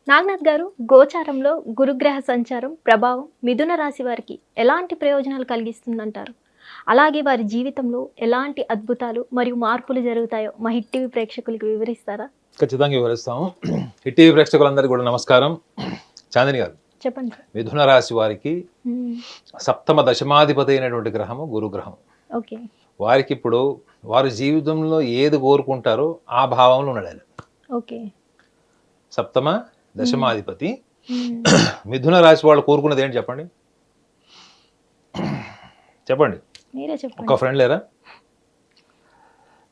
నాగనాథ్ గారు, గోచారంలో గురుగ్రహ సంచారం ప్రభావం మిథున రాశి వారికి ఎలాంటి ప్రయోజనాలు కలిగిస్తుందంటారు? అలాగే వారి జీవితంలో ఎలాంటి అద్భుతాలు మరియు మార్పులు జరుగుతాయో మా హిట్ టీవీ ప్రేక్షకులకు వివరిస్తారా? ఖచ్చితంగా వివరిస్తాము. హిట్ టీవీ ప్రేక్షకులందరికీ కూడా నమస్కారం. చాందిని గారు, చెప్పండి సార్. మిథున రాశి వారికి సప్తమ దశమాధిపతి అయినటువంటి గ్రహము గురుగ్రహం. ఓకే. వారికి ఇప్పుడు వారి జీవితంలో ఏది కోరుకుంటారో ఆ భావంలో ఉన్నాడు ఆయన. ఓకే. సప్తమ దశమాధిపతి. మిథున రాశి వాళ్ళు కోరుకున్నది ఏంటి చెప్పండి? చెప్పండి. మీరే చెప్పండి. ఒక ఫ్రెండ్ లేరా?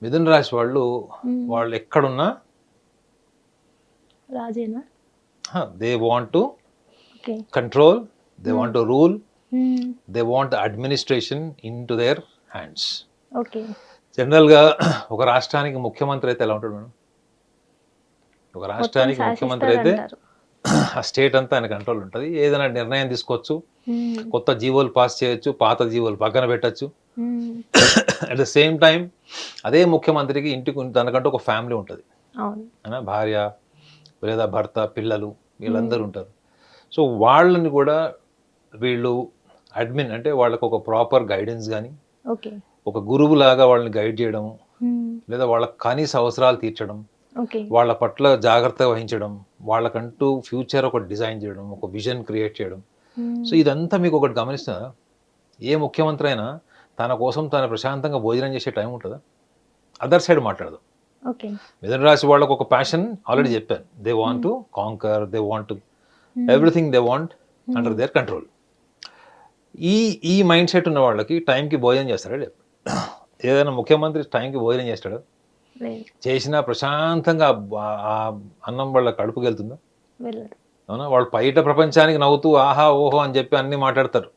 మిథున రాశి వాళ్ళు వాళ్ళు ఎక్కడున్నా రాజేనా? They want to okay. Control, they want to rule, they want administration into their hands. Okay. జనరల్గా ఒక రాష్ట్రానికి ముఖ్యమంత్రి అయితే ఎలా ఉంటాడు మేడం? ఒక రాష్ట్రానికి ముఖ్యమంత్రి అయితే ఆ స్టేట్ అంతా ఆయన కంట్రోల్ ఉంటుంది. ఏదైనా నిర్ణయం తీసుకోవచ్చు, కొత్త జీవోలు పాస్ చేయొచ్చు, పాత జీవోలు పక్కన పెట్టచ్చు. అట్ ద సేమ్ టైం అదే ముఖ్యమంత్రికి ఇంటికి తనకంటూ ఒక ఫ్యామిలీ ఉంటుంది, భార్య లేదా భర్త, పిల్లలు, వీళ్ళందరూ ఉంటారు. సో వాళ్ళని కూడా వీళ్ళు అడ్మిన్ అంటే వాళ్ళకు ఒక ప్రాపర్ గైడెన్స్ కానీ, ఒక గురువు లాగా వాళ్ళని గైడ్ చేయడం, లేదా వాళ్ళ కనీస అవసరాలు తీర్చడం, వాళ్ళ పట్ల జాగ్రత్త వహించడం, వాళ్ళకంటూ ఫ్యూచర్ ఒక డిజైన్ చేయడం, ఒక విజన్ క్రియేట్ చేయడం. సో ఇదంతా మీకు ఒకటి గమనిస్తున్నా, ఏ ముఖ్యమంత్రి అయినా తన కోసం తన ప్రశాంతంగా భోజనం చేసే టైం ఉంటుందా? అదర్ సైడ్ మాట్లాడదు. మిథున రాశి వాళ్ళకు ఒక ప్యాషన్ ఆల్రెడీ చెప్పాను. They want to conquer, they want to everything they want under their control. ఈ మైండ్ సెట్ ఉన్న వాళ్ళకి టైంకి భోజనం చేస్తారా? లేదు. ఏదైనా ముఖ్యమంత్రి టైంకి భోజనం చేస్తాడు? చేసినా ప్రశాంతంగా ఆ అన్నం వాళ్ళ కడుపుకి వెళ్తుందా? అవునా? వాళ్ళు బయట ప్రపంచానికి నవ్వుతూ ఆహా ఓహో అని చెప్పి అన్ని మాట్లాడతారు,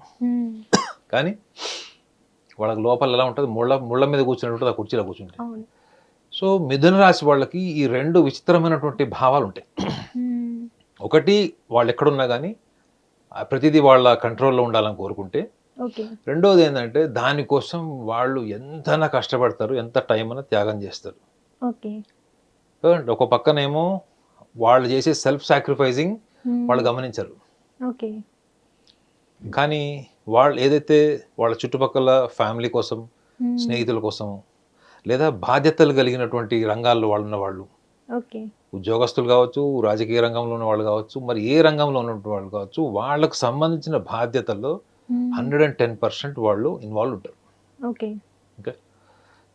కానీ వాళ్ళకి లోపల ఎలా ఉంటుంది? ముళ్ళ మీద కూర్చున్నట్టు ఆ కుర్చీలో కూర్చుంటే. సో మిథున రాశి వాళ్ళకి ఈ రెండు విచిత్రమైనటువంటి భావాలు ఉంటాయి. ఒకటి, వాళ్ళు ఎక్కడున్నా కానీ ప్రతిదీ వాళ్ళ కంట్రోల్లో ఉండాలని కోరుకుంటే. రెండోది ఏంటంటే దానికోసం వాళ్ళు ఎంతైనా కష్టపడతారు, ఎంత టైం అయినా త్యాగం చేస్తారు. ఒక పక్కనేమో వాళ్ళు చేసే సెల్ఫ్ సాక్రిఫైజింగ్ వాళ్ళు గమనించరు, కానీ వాళ్ళు ఏదైతే వాళ్ళ చుట్టుపక్కల ఫ్యామిలీ కోసం, స్నేహితుల కోసం, లేదా బాధ్యతలు కలిగినటువంటి రంగాల్లో వాళ్ళు ఉన్న వాళ్ళు, ఉద్యోగస్తులు కావచ్చు, రాజకీయ రంగంలో ఉన్న వాళ్ళు కావచ్చు, మరి ఏ రంగంలో ఉన్నటువంటి వాళ్ళు కావచ్చు, వాళ్ళకు సంబంధించిన బాధ్యతల్లో 110% వాళ్ళు ఇన్వాల్వ్ ఉంటారు. ఓకే.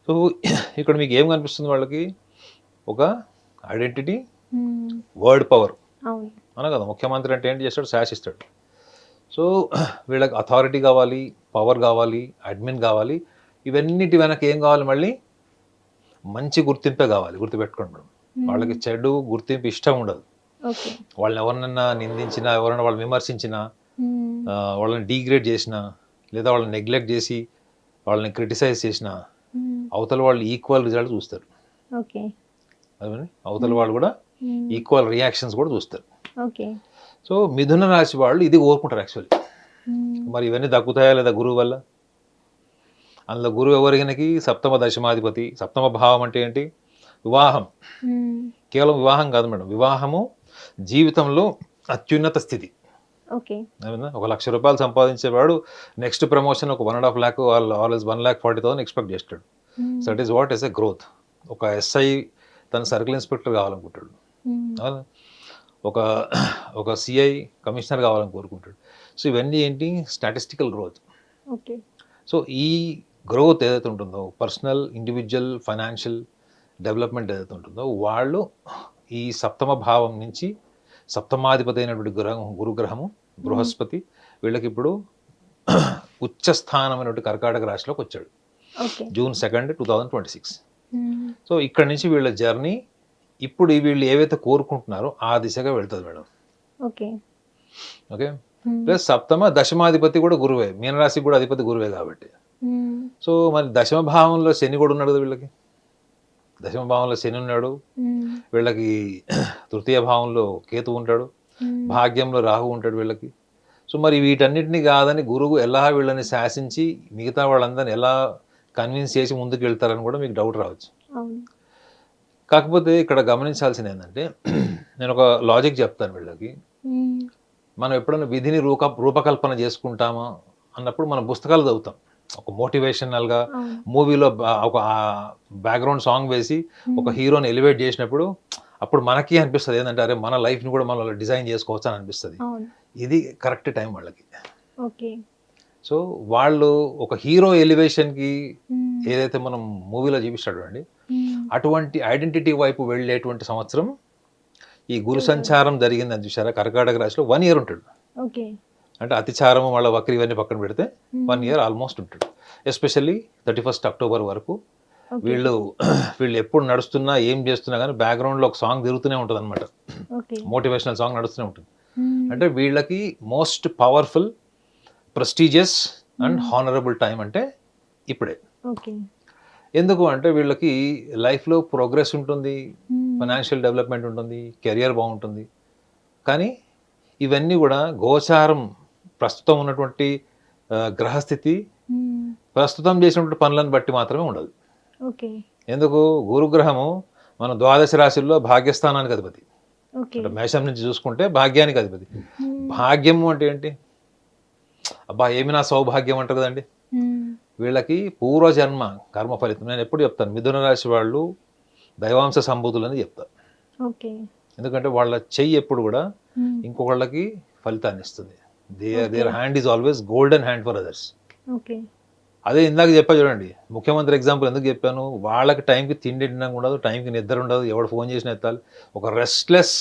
సో ఇక్కడ మీకు ఏం కనిపిస్తుంది? వాళ్ళకి ఒక ఐడెంటిటీ, వర్డ్ పవర్ అన కదా. ముఖ్యమంత్రి అంటే ఏంటి చేస్తాడు? శాసిస్తాడు. సో వీళ్ళకి అథారిటీ కావాలి, పవర్ కావాలి, అడ్మిన్ కావాలి. ఇవన్నిటి వెనక ఏం కావాలి? మళ్ళీ మంచి గుర్తింపే కావాలి. గుర్తుపెట్టుకోండి మేడం, వాళ్ళకి చెడు గుర్తింపు ఇష్టం ఉండదు. వాళ్ళని ఎవరినైనా నిందించినా, ఎవరైనా వాళ్ళని విమర్శించినా, వాళ్ళని డీగ్రేడ్ చేసినా, లేదా వాళ్ళని నెగ్లెక్ట్ చేసి వాళ్ళని క్రిటిసైజ్ చేసినా అవతల వాళ్ళు ఈక్వల్ రిజల్ట్ చూస్తారు. అవతల వాళ్ళు కూడా ఈక్వల్ రియాక్షన్స్ కూడా చూస్తారు. సో మిథున రాశి వాళ్ళు ఇది కోరుకుంటారు యాక్చువల్లీ. మరి ఇవన్నీ దక్కుతాయా లేదా గురువు వల్ల? అందులో గురువు ఎవరికి? సప్తమ దశమాధిపతి. సప్తమ భావం అంటే ఏంటి? వివాహం. కేవలం వివాహం కాదు మేడం, వివాహము జీవితంలో అత్యున్నత స్థితి. ఒక 1,00,000 రూపాయలు సంపాదించేవాడు నెక్స్ట్ ప్రమోషన్ ఒక 1.5 lakh ఆల్వేస్ 1,40,000 ఎక్స్పెక్ట్ చేస్తాడు. So that is what is a growth. ఒక ఎస్ఐ తన సర్కిల్ ఇన్స్పెక్టర్ కావాలనుకుంటాడు, ఒక సిఐ కమిషనర్ కావాలని కోరుకుంటాడు. సో ఇవన్నీ ఏంటి? Statistical growth. సో ఈ గ్రోత్ ఏదైతే ఉంటుందో, పర్సనల్, ఇండివిజువల్, ఫైనాన్షియల్ డెవలప్మెంట్ ఏదైతే ఉంటుందో, వాళ్ళు ఈ సప్తమ భావం నుంచి సప్తమాధిపతి అయినటువంటి గురుగ్రహము బృహస్పతి వీళ్ళకి ఇప్పుడు ఉచ్చ స్థానమైనటువంటి కర్కాటక రాశిలోకి వచ్చాడు June 2nd, 2026. సో ఇక్కడ నుంచి వీళ్ళ జర్నీ ఇప్పుడు వీళ్ళు ఏవైతే కోరుకుంటున్నారో ఆ దిశగా వెళ్తుంది మేడం. ఓకే. ప్లస్ సప్తమ దశమాధిపతి కూడా గురువే, మీనరాశికి కూడా అధిపతి గురువే కాబట్టి. సో మరి దశమ భావంలో శని కూడా ఉన్నాడు కదా వీళ్ళకి. దశమ భావంలో శని ఉన్నాడు, వీళ్ళకి తృతీయ భావంలో కేతు ఉంటాడు, భాగ్యంలో రాహు ఉంటాడు వీళ్ళకి. సో మరి వీటన్నిటిని కాదని గురువు ఎలా వీళ్ళని శాసించి మిగతా వాళ్ళందరినీ ఎలా కన్విన్స్ చేసి ముందుకు వెళ్తారని కూడా మీకు డౌట్ రావచ్చు. కాకపోతే ఇక్కడ గమనించాల్సింది ఏంటంటే నేను ఒక లాజిక్ చెప్తాను వీళ్ళకి. మనం ఎప్పుడైనా విధిని రూపకల్పన చేసుకుంటామా అన్నప్పుడు మనం పుస్తకాలు చదువుతాం. ఒక మోటివేషనల్గా అవును. మూవీలో ఒక బ్యాక్గ్రౌండ్ సాంగ్ వేసి ఒక హీరోని ఎలివేట్ చేసినప్పుడు అప్పుడు మనకి అనిపిస్తుంది ఏంటంటే అరే మన లైఫ్ని కూడా మనం డిజైన్ చేసుకోవచ్చు అని అనిపిస్తుంది. అవును. ఇది కరెక్ట్ టైం వాళ్ళకి. ఓకే. సో వాళ్ళు ఒక హీరో ఎలివేషన్కి ఏదైతే మనం మూవీలో చూపిస్తాడు అండి అటువంటి ఐడెంటిటీ వైపు వెళ్ళేటువంటి సంవత్సరం ఈ గురు సంచారం జరిగిందని చూసారా కర్కాటక రాశిలో 1 year ఉంటాడు. ఓకే. అంటే అతిచారము వాళ్ళ వక్రి ఇవన్నీ పక్కన పెడితే 1 year ఆల్మోస్ట్ ఉంటాడు. ఎస్పెషల్లీ 31st October వరకు వీళ్ళు ఎప్పుడు నడుస్తున్నా ఏం చేస్తున్నా కానీ బ్యాక్గ్రౌండ్లో ఒక సాంగ్ తిరుగుతూనే ఉంటుంది అనమాట. ఓకే. మోటివేషనల్ సాంగ్ నడుస్తూనే ఉంటుంది. అంటే వీళ్ళకి most powerful prestigious and honourable time అంటే ఇప్పుడే. ఓకే. ఎందుకు అంటే వీళ్ళకి లైఫ్లో ప్రోగ్రెస్ ఉంటుంది, ఫైనాన్షియల్ డెవలప్మెంట్ ఉంటుంది, కెరియర్ బాగుంటుంది. కానీ ఇవన్నీ కూడా గోచారం ప్రస్తుతం ఉన్నటువంటి గ్రహస్థితి ప్రస్తుతం చేసినటువంటి పనులను బట్టి మాత్రమే ఉండదు. ఓకే. ఎందుకు గురుగ్రహము మన ద్వాదశ రాశుల్లో భాగ్యస్థానానికి అధిపతి. ఓకే. అంటే మేషం నుంచి చూసుకుంటే భాగ్యానికి అధిపతి. భాగ్యము అంటే ఏంటి? అబ్బా ఏమి నా సౌభాగ్యం అంటారు కదండి. వీళ్ళకి పూర్వజన్మ కర్మ ఫలితం. నేను ఎప్పుడు చెప్తాను మిథున రాశి వాళ్ళు దైవాంశ సంభూతులు అని చెప్తాను. ఓకే. ఎందుకంటే వాళ్ళ చెయ్యి ఎప్పుడు కూడా ఇంకొకళ్ళకి ఫలితాన్ని ఇస్తుంది. Their hand is always golden hand for others. Okay. అదే ఇందాక చెప్పా చూడండి, ముఖ్యమంత్రి ఎగ్జాంపుల్ ఎందుకు చెప్పాను? వాళ్ళకి టైంకి తిండి తినడం ఉండదు, టైంకి నిద్ర ఉండదు, ఎవడు ఫోన్ చేసిన ఎత్తాలి, ఒక రెస్ట్లెస్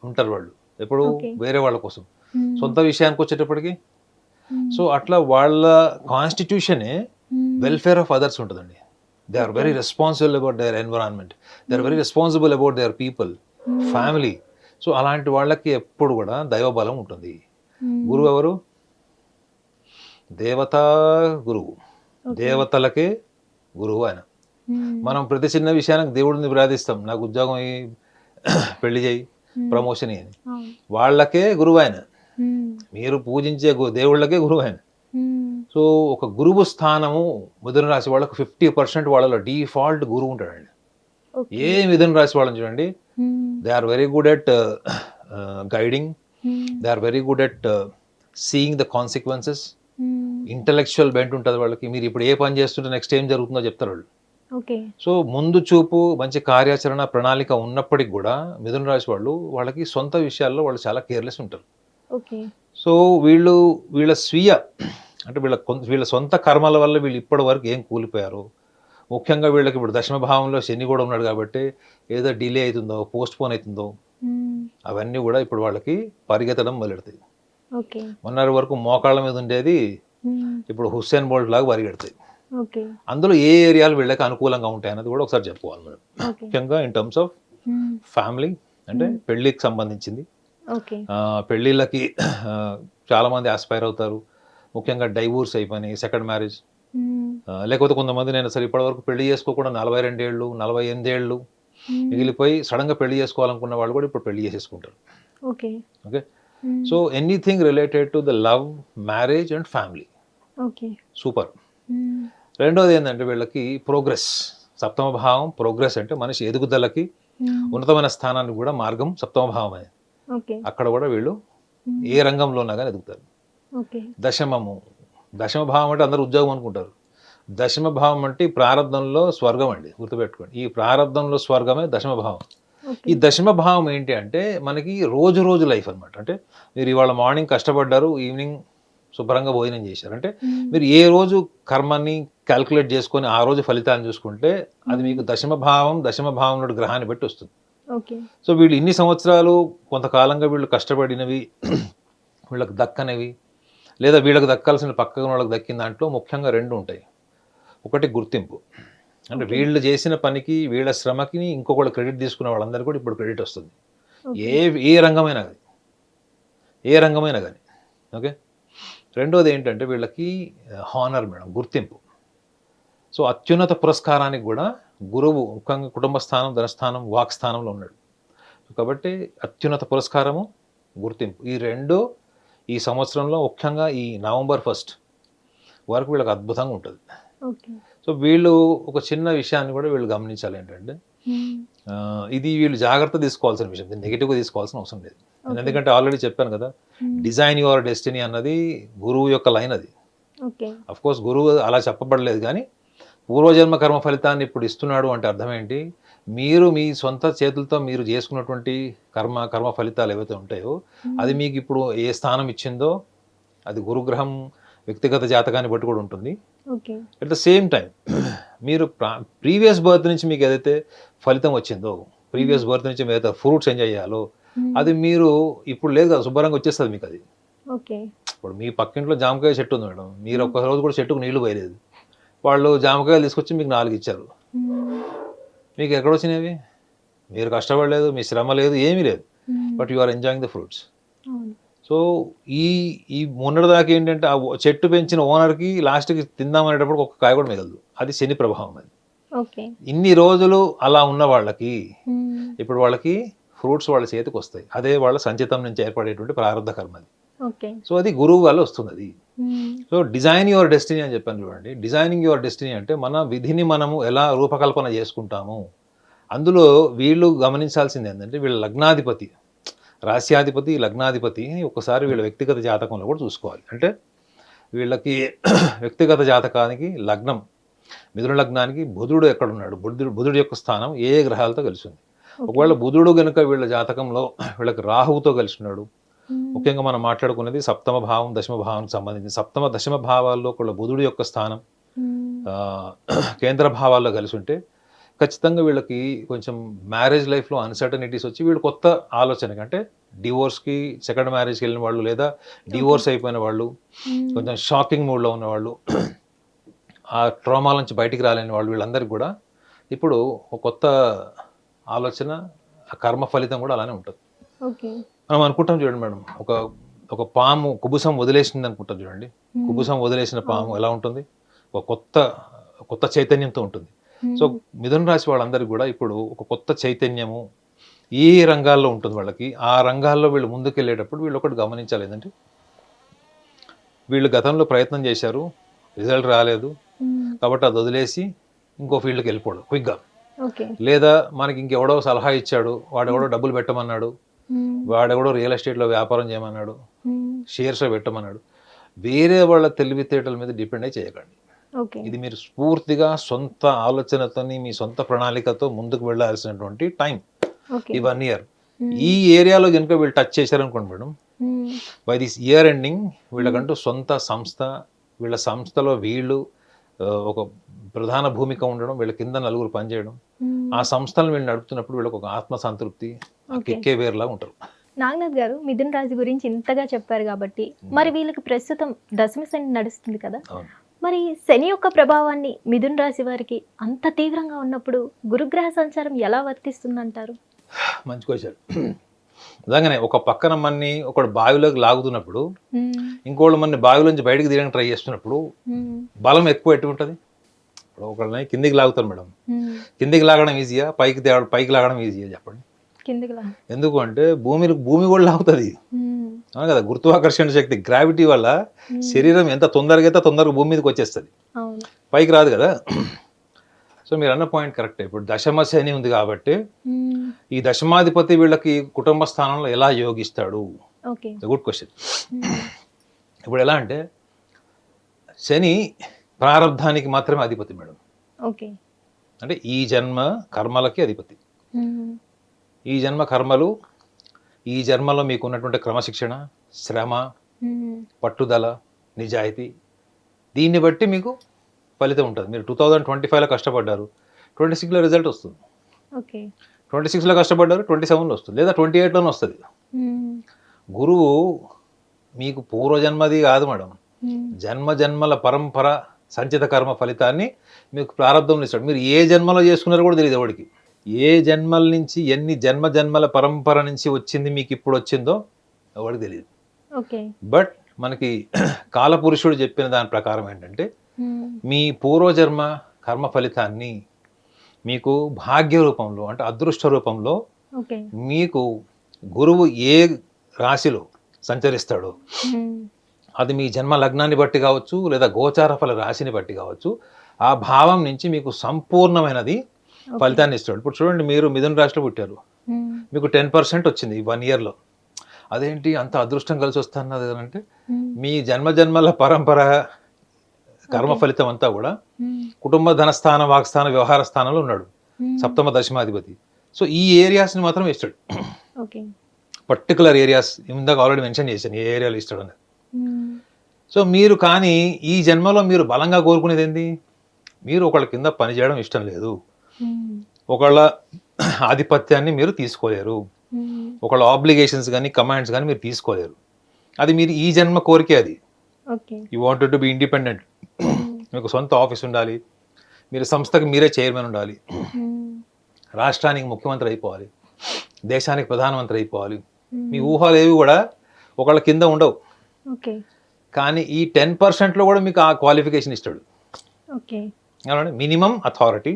ఉంటారు వాళ్ళు ఎప్పుడు వేరే వాళ్ళ కోసం. సొంత విషయానికి వచ్చేటప్పటికి సో అట్లా వాళ్ళ కాన్స్టిట్యూషనే వెల్ఫేర్ ఆఫ్ అదర్స్ ఉంటుందండి. They are very responsible about their environment, they are very responsible about their people, family. So అలాంటి వాళ్ళకి ఎప్పుడు కూడా దైవబలం ఉంటుంది. గురువు ఎవరు? దేవతా గురువు, దేవతలకే గురువు ఆయన. మనం ప్రతి చిన్న విషయానికి దేవుడిని ప్రార్థిస్తాం, నాకు ఉద్యోగం పెళ్లి చేయి, ప్రమోషన్ అని. వాళ్ళకే గురువు ఆయన. మీరు పూజించే దేవుళ్ళకే గురువు ఆయన. సో ఒక గురువు స్థానము మిథున రాశి వాళ్ళకు 50% వాళ్ళలో డిఫాల్ట్ గురువు ఉంటాడండి. ఏ మిథున రాశి వాళ్ళని చూడండి, they are very good at guiding, they are very good at seeing the consequences. Intellectual bent ఉంటుంది వాళ్ళకి. మీరు ఇప్పుడు ఏ పని చేస్తుంటే నెక్స్ట్ ఏం జరుగుతుందో చెప్తారు వాళ్ళు. సో ముందు చూపు, మంచి కార్యాచరణ, ప్రణాళిక ఉన్నప్పటికి కూడా మిథున రాశి వాళ్ళకి సొంత విషయాల్లో వాళ్ళు చాలా కేర్లెస్ ఉంటారు. సో వీళ్ళ స్వీయ అంటే వీళ్ళ సొంత కర్మల వల్ల వీళ్ళు ఇప్పటి వరకు ఏం కూలిపోయారు. ముఖ్యంగా వీళ్ళకి ఇప్పుడు దశమ భావంలో శని కూడా ఉన్నాడు కాబట్టి ఏదో డిలే అవుతుందో, పోస్ట్ పోన్ అవుతుందో, అవన్నీ కూడా ఇప్పుడు వాళ్ళకి పరిగెత్తడం మొదలెడతాయి. మొన్నటి వరకు మోకాళ్ళ మీద ఉండేది ఇప్పుడు హుస్సేన్ బోల్ట్ లాగా పరిగెడతాయి. అందులో ఏ ఏరియాలు వీళ్ళకి అనుకూలంగా ఉంటాయి అన్నది కూడా ఒకసారి చెప్పుకోవాలి మనం. ముఖ్యంగా ఇన్ టర్మ్స్ ఆఫ్ ఫ్యామిలీ అంటే పెళ్లికి సంబంధించింది. పెళ్ళిళ్ళకి చాలా మంది ఆస్పైర్ అవుతారు. ముఖ్యంగా డైవోర్స్ అయిపోయినాయి, సెకండ్ మ్యారేజ్. లేకపోతే కొంతమంది నేను సరే ఇప్పటివరకు పెళ్లి చేసుకోకుండా 42 ఏళ్ళు 48 ఏళ్ళు మిగిలిపోయి సడన్ గా పెళ్లి చేసుకోవాలనుకున్న వాళ్ళు కూడా ఇప్పుడు పెళ్లి చేసేసుకుంటారు. Okay. So anything related to the love, marriage and family super. రెండోది ఏంటంటే వీళ్ళకి ప్రోగ్రెస్, సప్తమ భావం. ప్రోగ్రెస్ అంటే మనిషి ఎదుగుదలకి, ఉన్నతమైన స్థానానికి కూడా మార్గం సప్తమ భావమే. అక్కడ కూడా వీళ్ళు ఏ రంగంలోనా కానీ ఎదుగుతారు. దశమ భావం అంటే అందరూ ఉద్యోగం అనుకుంటారు. దశమ భావం అంటే ఈ ప్రారంధంలో స్వర్గం అండి, గుర్తుపెట్టుకోండి. ఈ ప్రారంధంలో స్వర్గమే దశమ భావం. ఈ దశమ భావం ఏంటి అంటే మనకి రోజు లైఫ్ అనమాట. అంటే మీరు ఇవాళ మార్నింగ్ కష్టపడ్డారు, ఈవినింగ్ శుభ్రంగా భోజనం చేశారు. అంటే మీరు ఏ రోజు కర్మని క్యాల్కులేట్ చేసుకొని ఆ రోజు ఫలితాన్ని చూసుకుంటే అది మీకు దశమ భావంలో గ్రహాన్ని బట్టి వస్తుంది. సో వీళ్ళు ఇన్ని సంవత్సరాలు కొంతకాలంగా వీళ్ళు కష్టపడినవి వీళ్ళకి దక్కనివి, లేదా వీళ్ళకి దక్కాల్సిన పక్కన వాళ్ళకి దక్కిన దాంట్లో ముఖ్యంగా 2 ఉంటాయి. ఒకటి గుర్తింపు, అంటే వీళ్ళు చేసిన పనికి, వీళ్ళ శ్రమకి ఇంకొకళ్ళు క్రెడిట్ తీసుకున్న వాళ్ళందరికీ కూడా ఇప్పుడు క్రెడిట్ వస్తుంది. ఏ రంగమైనా కానీ. ఓకే. రెండోది ఏంటంటే వీళ్ళకి హానర్ మేడం, గుర్తింపు. సో అత్యున్నత పురస్కారానికి కూడా గురువు ముఖ్యంగా కుటుంబ స్థానం, ధనస్థానం, వాక్ స్థానంలో ఉన్నాడు. కాబట్టి అత్యున్నత పురస్కారము, గుర్తింపు, ఈ 2 ఈ సంవత్సరంలో ముఖ్యంగా ఈ November 1st వరకు వీళ్ళకి అద్భుతంగా ఉంటుంది. సో వీళ్ళు ఒక చిన్న విషయాన్ని కూడా వీళ్ళు గమనించాలి ఏంటంటే ఇది వీళ్ళు జాగ్రత్త తీసుకోవాల్సిన విషయం, దీన్ని నెగిటివ్గా తీసుకోవాల్సిన అవసరం లేదు. నేను ఎందుకంటే ఆల్రెడీ చెప్పాను కదా, డిజైన్ యువర్ డెస్టినీ అన్నది గురువు యొక్క లైన్. అది ఓకే అఫ్ కోర్స్ గురువు అలా చెప్పబడలేదు, కానీ పూర్వజన్మ కర్మ ఫలితాన్ని ఇప్పుడు ఇస్తున్నాడు అంటే అర్థం ఏంటి, మీరు మీ సొంత చేతులతో మీరు చేసుకున్నటువంటి కర్మ ఫలితాలు ఏవైతే ఉంటాయో అది మీకు ఇప్పుడు ఏ స్థానం ఇచ్చిందో అది గురుగ్రహం వ్యక్తిగత జాతకాన్ని బట్టి కూడా ఉంటుంది. Okay at the same time మీరు ప్రీవియస్ బర్త్ నుంచి మీకు ఏదైతే ఫలితం వచ్చిందో, ప్రీవియస్ బర్త్ నుంచి మీరు ఏదైతే ఫ్రూట్స్ ఎంజాయ్ చేయాలో అది మీరు ఇప్పుడు లేదు కదా, శుభ్రంగా వచ్చేస్తుంది మీకు అది. ఓకే ఇప్పుడు మీ పక్కింట్లో జామకాయ చెట్టు ఉంది మేడం, మీరు ఒక్క రోజు కూడా చెట్టుకు నీళ్లు పోయలేదు, వాళ్ళు జామకాయలు తీసుకొచ్చి మీకు 4 ఇచ్చారు, మీకు ఎక్కడ వచ్చినవి? మీరు కష్టపడలేదు, మీ శ్రమ లేదు, ఏమీ లేదు, but you are enjoying the fruits. So ఈ మొన్నటిదాకా ఏంటంటే ఆ చెట్టు పెంచిన ఓనర్కి లాస్ట్కి తిందామనేటప్పుడు ఒక కాయ కూడా మిగలదు, అది శని ప్రభావం. అది ఓకే ఇన్ని రోజులు అలా ఉన్న వాళ్ళకి ఇప్పుడు వాళ్ళకి ఫ్రూట్స్ వాళ్ళ చేతికి వస్తాయి, అదే వాళ్ళ సంచితం నుంచి ఏర్పడేటువంటి ప్రారంభ కర్మ అది. ఓకే సో అది గురువు వల్ల వస్తుంది అది. సో డిజైన్ యువర్ డెస్టినీ అని చెప్పాను చూడండి. డిజైనింగ్ యువర్ డెస్టినీ అంటే మన విధిని మనము ఎలా రూపకల్పన చేసుకుంటాము. అందులో వీళ్ళు గమనించాల్సింది ఏంటంటే వీళ్ళ లగ్నాధిపతి, రాస్యాధిపతి, లగ్నాధిపతి ఒకసారి వీళ్ళ వ్యక్తిగత జాతకంలో కూడా చూసుకోవాలి. అంటే వీళ్ళకి వ్యక్తిగత జాతకానికి లగ్నం, మిథున లగ్నానికి బుధుడు ఎక్కడున్నాడు, బుధుడు యొక్క స్థానం ఏ గ్రహాలతో కలిసి ఉంది. ఒకవేళ బుధుడు కనుక వీళ్ళ జాతకంలో వీళ్ళకి రాహువుతో కలిసి ఉన్నాడు, ముఖ్యంగా మనం మాట్లాడుకునేది సప్తమ భావం దశమ భావానికి సంబంధించి సప్తమ దశమ భావాల్లో కూడా బుధుడు యొక్క స్థానం కేంద్ర భావాల్లో కలిసి ఉంటే ఖచ్చితంగా వీళ్ళకి కొంచెం మ్యారేజ్ లైఫ్లో అన్సర్టనిటీస్ వచ్చి వీళ్ళు కొత్త ఆలోచనకి, అంటే డివోర్స్కి, సెకండ్ మ్యారేజ్కి వెళ్ళిన వాళ్ళు, లేదా డివోర్స్ అయిపోయిన వాళ్ళు, కొంచెం షాకింగ్ మూడ్లో ఉన్నవాళ్ళు, ఆ ట్రామా నుంచి బయటికి రాలేని వాళ్ళు, వీళ్ళందరికీ కూడా ఇప్పుడు ఒక కొత్త ఆలోచన, ఆ కర్మ ఫలితం కూడా అలానే ఉంటుంది. మనం అనుకుంటాం చూడండి మేడం, ఒక పాము కుబుసం వదిలేసింది అనుకుంటాం చూడండి, కుబుసం వదిలేసిన పాము ఎలా ఉంటుంది, ఒక కొత్త చైతన్యంతో ఉంటుంది. సో మిథున రాశి వాళ్ళందరికీ కూడా ఇప్పుడు ఒక కొత్త చైతన్యము ఏ రంగాల్లో ఉంటుంది వాళ్ళకి, ఆ రంగాల్లో వీళ్ళు ముందుకు వెళ్ళేటప్పుడు వీళ్ళు ఒకటి గమనించాలి ఏంటంటే, వీళ్ళు గతంలో ప్రయత్నం చేశారు, రిజల్ట్ రాలేదు కాబట్టి అది వదిలేసి ఇంకో ఫీల్డ్కి వెళ్ళిపోవడం క్విక్గా, లేదా మనకి ఇంకెవడో సలహా ఇచ్చాడు, వాడెవడో డబ్బులు పెట్టమన్నాడు, వాడెవడో రియల్ ఎస్టేట్లో వ్యాపారం చేయమన్నాడు, షేర్స్లో పెట్టమన్నాడు, వేరే వాళ్ళ తెలివితేటల మీద డిపెండ్ అయి చేయకండి. ఇది మీరు స్ఫూర్తిగా సొంత ఆలోచనతోని మీ సొంత ప్రణాళికతో ముందుకు వెళ్ళాల్సినటువంటి టైం ఈ 1 year. ఈ ఏరియాలో కనుక వీళ్ళు టచ్ చేశారనుకోండి madam, by this year ending వీళ్ళకంటూ సొంత సంస్థ, వీళ్ళ సంస్థలో వీళ్ళు ఒక ప్రధాన భూమిక ఉండడం, వీళ్ళ కింద నలుగురు పనిచేయడం, ఆ సంస్థలను వీళ్ళు నడుపుతున్నప్పుడు వీళ్ళకి ఒక ఆత్మ సంతృప్తి, కెక్కే వేరులా ఉంటారు. నాగనాథ్ గారు మిథున రాశి గురించి ఇంతగా చెప్పారు కాబట్టి, మరి వీళ్ళకి ప్రస్తుతం దశమ శని నడుస్తుంది కదా, మరి శని యొక్క ప్రభావాన్ని మిథున రాశి వారికి అంత తీవ్రంగా ఉన్నప్పుడు గురుగ్రహ సంచారం ఎలా వర్తిస్తుందంటారు? మంచి క్వశ్చన్. నిజంగానే ఒక పక్కన మన్ని ఒకడు బావిలోకి లాగుతున్నప్పుడు ఇంకోళ్ళు మన బావిలోంచి బయటకు తీయడానికి ట్రై చేస్తున్నప్పుడు బలం ఎక్కువ ఎట్టు ఉంటుంది. ఇప్పుడు ఒకళ్ళని కిందికి లాగుతారు మేడం, కిందికి లాగడం ఈజీయా, పైకి లాగడం ఈజీయా చెప్పండి? ఎందుకు అంటే భూమి కూడా లాగుతుంది కదా, గురుత్వాకర్షణ శక్తి, గ్రావిటీ వల్ల శరీరం ఎంత తొందరగా భూమి మీదకి వచ్చేస్తుంది, పైకి రాదు కదా. సో మీరు అన్న పాయింట్ కరెక్టే. ఇప్పుడు దశమ శని ఉంది కాబట్టి ఈ దశమాధిపతి వీళ్ళకి కుటుంబ స్థానంలో ఎలా యోగిస్తాడు, గుడ్ క్వశ్చన్. ఇప్పుడు ఎలా అంటే శని ప్రారంధానికి మాత్రమే అధిపతి మేడం, అంటే ఈ జన్మ కర్మలకి అధిపతి. ఈ జన్మ కర్మలు, ఈ జన్మలో మీకు ఉన్నటువంటి క్రమశిక్షణ, శ్రమ, పట్టుదల, నిజాయితీ, దీన్ని బట్టి మీకు ఫలితం ఉంటుంది. మీరు 2025లో కష్టపడ్డారు, 26లో రిజల్ట్ వస్తుంది, 26లో కష్టపడ్డారు 27లో వస్తుంది, లేదా 28లోనే వస్తుంది. గురువు మీకు పూర్వజన్మది కాదు మేడం, జన్మల పరంపర సంచిత కర్మ ఫలితాన్ని మీకు ప్రారంభంలో ఇస్తాడు. మీరు ఏ జన్మలో చేసుకున్నారో కూడా తెలియదు ఎవరికి, ఏ జన్మల నుంచి ఎన్ని జన్మల పరంపర నుంచి వచ్చింది మీకు ఇప్పుడు వచ్చిందో ఎవరికి తెలియదు. బట్ మనకి కాలపురుషుడు చెప్పిన దాని ప్రకారం ఏంటంటే, మీ పూర్వజన్మ కర్మ ఫలితాన్ని మీకు భాగ్య రూపంలో, అంటే అదృష్ట రూపంలో మీకు గురువు ఏ రాశిలో సంచరిస్తాడో, అది మీ జన్మ లగ్నాన్ని బట్టి కావచ్చు, లేదా గోచార ఫల రాశిని బట్టి కావచ్చు, ఆ భావం నుంచి మీకు సంపూర్ణమైనది ఫలితాన్ని ఇస్తాడు. ఇప్పుడు చూడండి, మీరు మిథున రాశిలో పుట్టారు, మీకు 10% వచ్చింది ఈ 1 yearలో. అదేంటి అంత అదృష్టం కలిసి వస్తున్నది అంటే, మీ జన్మజన్మల పరంపర కర్మ ఫలితం అంతా కూడా కుటుంబ ధనస్థానం, వాక్స్థానం, వ్యవహార స్థానంలో ఉన్నాడు సప్తమ దశమాధిపతి. సో ఈ ఏరియాస్ని మాత్రం ఇస్తాడు, పర్టికులర్ ఏరియాస్. ఇందాక ఆల్రెడీ మెన్షన్ చేశాను ఏ ఏరియాలో ఇస్తాడు అనేది. సో మీరు కానీ ఈ జన్మలో మీరు బలంగా కోరుకునేది ఏంటి? మీరు ఒకళ్ళ కింద పని చేయడం ఇష్టం లేదు, ఒకళ్ళ ఆధిపత్యాన్ని మీరు తీసుకోలేరు, ఒకళ్ళ ఆబ్లిగేషన్స్ కానీ కమాండ్స్ కానీ మీరు తీసుకోలేరు. అది మీరు ఈ జన్మ కోరికే. అది you wanted to be independent. మీకు సొంత ఆఫీస్ ఉండాలి, మీరు సంస్థకి మీరే చైర్మన్ ఉండాలి, రాష్ట్రానికి ముఖ్యమంత్రి అయిపోవాలి, దేశానికి ప్రధానమంత్రి అయిపోవాలి. మీ ఊహలు ఏవి కూడా ఒకళ్ళ కింద ఉండవు. కానీ ఈ 10%లో కూడా మీకు ఆ క్వాలిఫికేషన్ ఇస్తాడు. Minimum authority,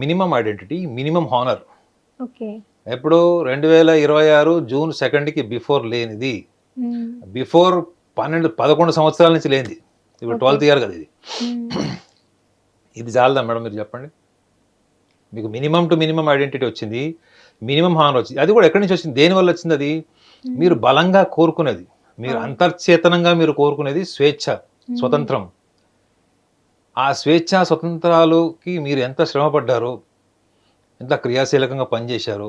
minimum identity, minimum honour. ఎప్పుడు 2026 జూన్ 2కి బిఫోర్ లేనిది, బిఫోర్ 11 సంవత్సరాల నుంచి లేనిది. ఇప్పుడు 12th year కదా ఇది. ఇది చాలదా మేడం మీరు చెప్పండి? మీకు మినిమం టు మినిమం ఐడెంటిటీ వచ్చింది, మినిమం హానర్ వచ్చింది. అది కూడా ఎక్కడి నుంచి వచ్చింది, దేనివల్ల వచ్చింది? అది మీరు బలంగా కోరుకునేది, మీరు అంతర్చేతనంగా మీరు కోరుకునేది స్వేచ్ఛ, స్వతంత్రం. ఆ స్వేచ్ఛ స్వతంత్రాలకి మీరు ఎంత శ్రమపడ్డారో, ఎంత క్రియాశీలకంగా పనిచేశారో,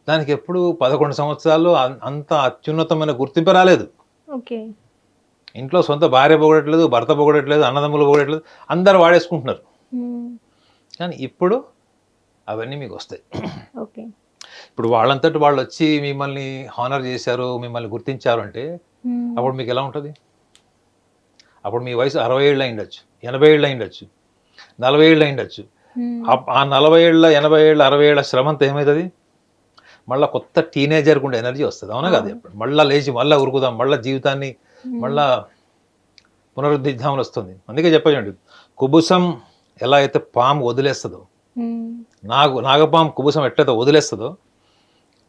దానికి ఎప్పుడు 11 సంవత్సరాల్లో అంత అత్యున్నతమైన గుర్తింపు రాలేదు. ఇంట్లో సొంత భార్య పొగడట్లేదు, భర్త పొగడట్లేదు, అన్నదమ్ములు పొగడట్లేదు, అందరు వాడేసుకుంటున్నారు. కానీ ఇప్పుడు అవన్నీ మీకు వస్తాయి. ఇప్పుడు వాళ్ళంతటి వాళ్ళు వచ్చి మిమ్మల్ని హానర్ చేశారు, మిమ్మల్ని గుర్తించారు అంటే అప్పుడు మీకు ఎలా ఉంటుంది? అప్పుడు మీ వయసు 60 ఏళ్ళు అయిండొచ్చు, 80 ఏళ్ళు అయిండొచ్చు, 40 ఏళ్ళు అయిండొచ్చు. ఆ 40 ఏళ్ళ, 80 ఏళ్ళ, 60 ఏళ్ళ శ్రమంతా ఏమవుతుంది? మళ్ళీ కొత్త టీనేజర్కి ఉండే ఎనర్జీ వస్తుంది. అవునా కాదు? మళ్ళీ లేచి మళ్ళీ ఉరుకుదాం, మళ్ళీ జీవితాన్ని మళ్ళా పునరుద్ధిద్దామని వస్తుంది. అందుకే చెప్పండి, కుబుసం ఎలా అయితే పాము వదిలేస్తుందో, నాగపాము కుబుసం ఎట్లయితే వదిలేస్తుందో,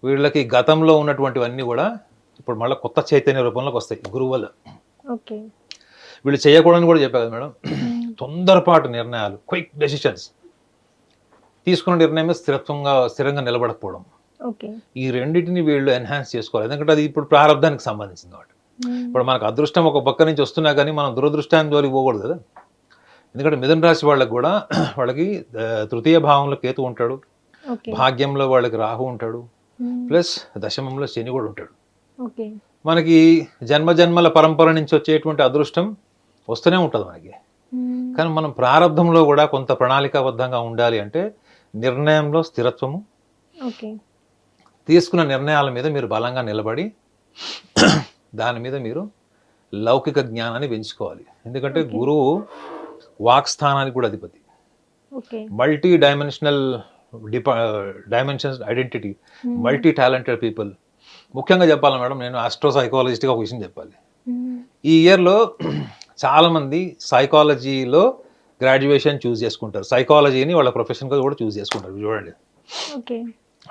వీళ్ళకి గతంలో ఉన్నటువంటివన్నీ కూడా ఇప్పుడు మళ్ళీ కొత్త చైతన్య రూపంలోకి వస్తాయి గురువు వల్ల. వీళ్ళు చేయకూడదని కూడా చెప్పారు కదా మేడం. తొందరపాటు నిర్ణయాలు, క్విక్ డెసిషన్స్, తీసుకున్న నిర్ణయమే స్థిరంగా నిలబడకపోవడం, ఈ రెండింటిని వీళ్ళు ఎన్హాన్స్ చేసుకోవాలి. ఎందుకంటే అది ఇప్పుడు ప్రారంధానికి సంబంధించింది కాబట్టి. ఇప్పుడు మనకు అదృష్టం ఒక పక్క నుంచి వస్తున్నా కానీ మనం దురదృష్టాన్ని జోలికి పోకూడదు కదా. ఎందుకంటే మిథున రాశి వాళ్ళకి కూడా, వాళ్ళకి 3వ భావంలో కేతు ఉంటాడు, భాగ్యంలో వాళ్ళకి రాహు ఉంటాడు, ప్లస్ దశమంలో శని కూడా ఉంటాడు. మనకి జన్మజన్మల పరంపర నుంచి వచ్చేటువంటి అదృష్టం వస్తూనే ఉంటుంది మనకి. కానీ మనం ప్రారంధంలో కూడా కొంత ప్రణాళికాబద్ధంగా ఉండాలి అంటే నిర్ణయంలో స్థిరత్వము, తీసుకున్న నిర్ణయాల మీద మీరు బలంగా నిలబడి దాని మీద మీరు లౌకిక జ్ఞానాన్ని పెంచుకోవాలి. ఎందుకంటే గురువు వాక్స్థానానికి కూడా అధిపతి, multi dimensions identity, multi talented people. ముఖ్యంగా చెప్పాలి మేడం, నేను ఆస్ట్రో సైకాలజిస్ట్గా ఒక విషయం చెప్పాలి. ఈ ఇయర్లో చాలామంది సైకాలజీలో గ్రాడ్యుయేషన్ చూస్ చేసుకుంటారు, సైకాలజీని వాళ్ళ ప్రొఫెషన్గా కూడా చూస్ చేసుకుంటారు. చూడండి,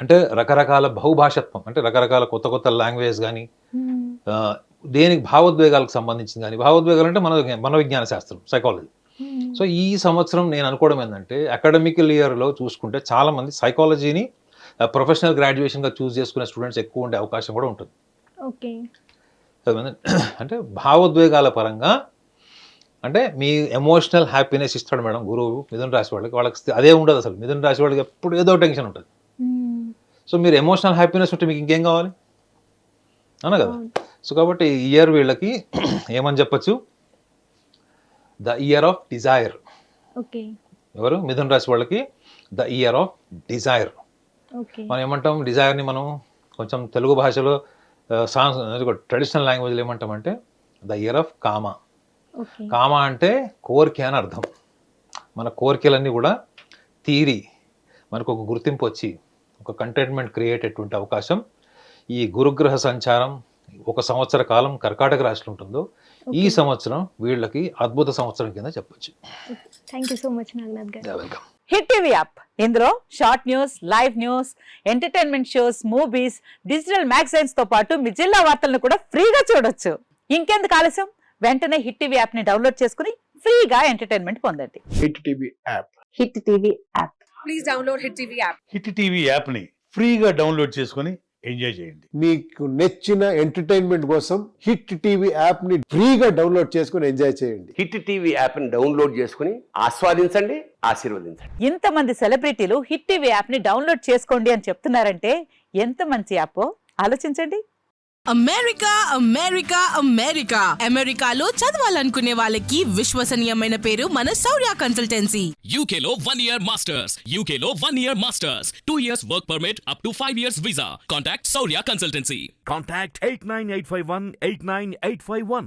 అంటే రకరకాల బహుభాషత్వం, అంటే రకరకాల కొత్త లాంగ్వేజ్ కానీ, దేనికి భావోద్వేగాలకు సంబంధించింది కానీ, భావోద్వేగాలు అంటే మనోవిజ్ఞాన శాస్త్రం, సైకాలజీ. సో ఈ సంవత్సరం నేను అనుకోవడం ఏంటంటే, అకాడమికల్ ఇయర్లో చూసుకుంటే చాలామంది సైకాలజీని ప్రొఫెషనల్ గ్రాడ్యుయేషన్గా చూస్ చేసుకునే స్టూడెంట్స్ ఎక్కువ ఉండే అవకాశం కూడా ఉంటుంది. అంటే భావోద్వేగాల పరంగా, అంటే మీ ఎమోషనల్ హ్యాపీనెస్ ఇస్తాడు మేడం గురువు మిథున రాశి వాళ్ళకి. వాళ్ళకి అదే ఉండదు అసలు. మిథున రాశి వాళ్ళకి ఎప్పుడు ఏదో టెన్షన్ ఉంటుంది. సో మీరు ఎమోషనల్ హ్యాపీనెస్ ఉంటే మీకు ఇంకేం కావాలి, అవునా కదా? సో కాబట్టి ఈ ఇయర్ వీళ్ళకి ఏమని చెప్పచ్చు, ద ఇయర్ ఆఫ్ డిజైర్. ఎవరు? మిథున రాశి వాళ్ళకి ద ఇయర్ ఆఫ్ డిజైర్. మనం ఏమంటాం డిజైర్ని, మనం కొంచెం తెలుగు భాషలో ట్రెడిషనల్ లాంగ్వేజ్లో ఏమంటామంటే ద ఇయర్ ఆఫ్ కామ. కామ అంటే కోరిక అని అర్థం. మన కోరికలన్నీ కూడా తీరి మనకు ఒక గుర్తింపు వచ్చి ఒక కంటెంట్మెంట్ క్రియేట్ అయ్యేటువంటి అవకాశం ఈ గురుగ్రహ సంచారం 1 సంవత్సర కాలం కర్కాటక రాశిలో ఉంటుందో ఈ సంవత్సరం వీళ్ళకి అద్భుత సంవత్సరం కింద చెప్పొచ్చు. Thank you so much Naganath గారు. వెల్కమ్. హిట్ టీవీ యాప్, ఇందులో short news, live news, entertainment shows, movies, digital magazines తో పాటు మీ జిల్లా వార్తలను కూడా ఫ్రీగా చూడొచ్చు. ఇంకెందుకు ఆలస్యం, వెంటనే హిట్ టీవీ యాప్ ని డౌన్లోడ్ చేసుకుని ఫ్రీగా ఎంటర్టైన్మెంట్ పొందండి. Hit TV app. Hit TV app. please download Hit TV app. Hit TV యాప్ని ఫ్రీగా డౌన్లోడ్ చేసుకొని ఎంజాయ్ చేయండి. మీకు నచ్చిన ఎంటర్టైన్మెంట్ కోసం హిట్ టీవీ యాప్ ని ఫ్రీగా డౌన్లోడ్ చేసుకుని ఎంజాయ్ చేయండి. హిట్ టీవీ యాప్ని డౌన్లోడ్ చేసుకుని ఆస్వాదించండి, ఆశీర్వదించండి. ఇంతమంది సెలబ్రిటీలు హిట్ టీవీ యాప్ ని డౌన్లోడ్ చేసుకోండి అని చెప్తున్నారంటే ఎంత మంచి యాప్ ఆలోచించండి. అమెరికా అమెరికా అమెరికా అమెరికాలో చదవాలనుకునే వాళ్ళకి విశ్వసనీయమైన పేరు మన శౌర్య consultancy. UK Law 1 Year Masters. UK Law 1 Year Masters. 2 years work permit up to 5 years visa. Contact Saurya Consultancy. Contact 89851 89851.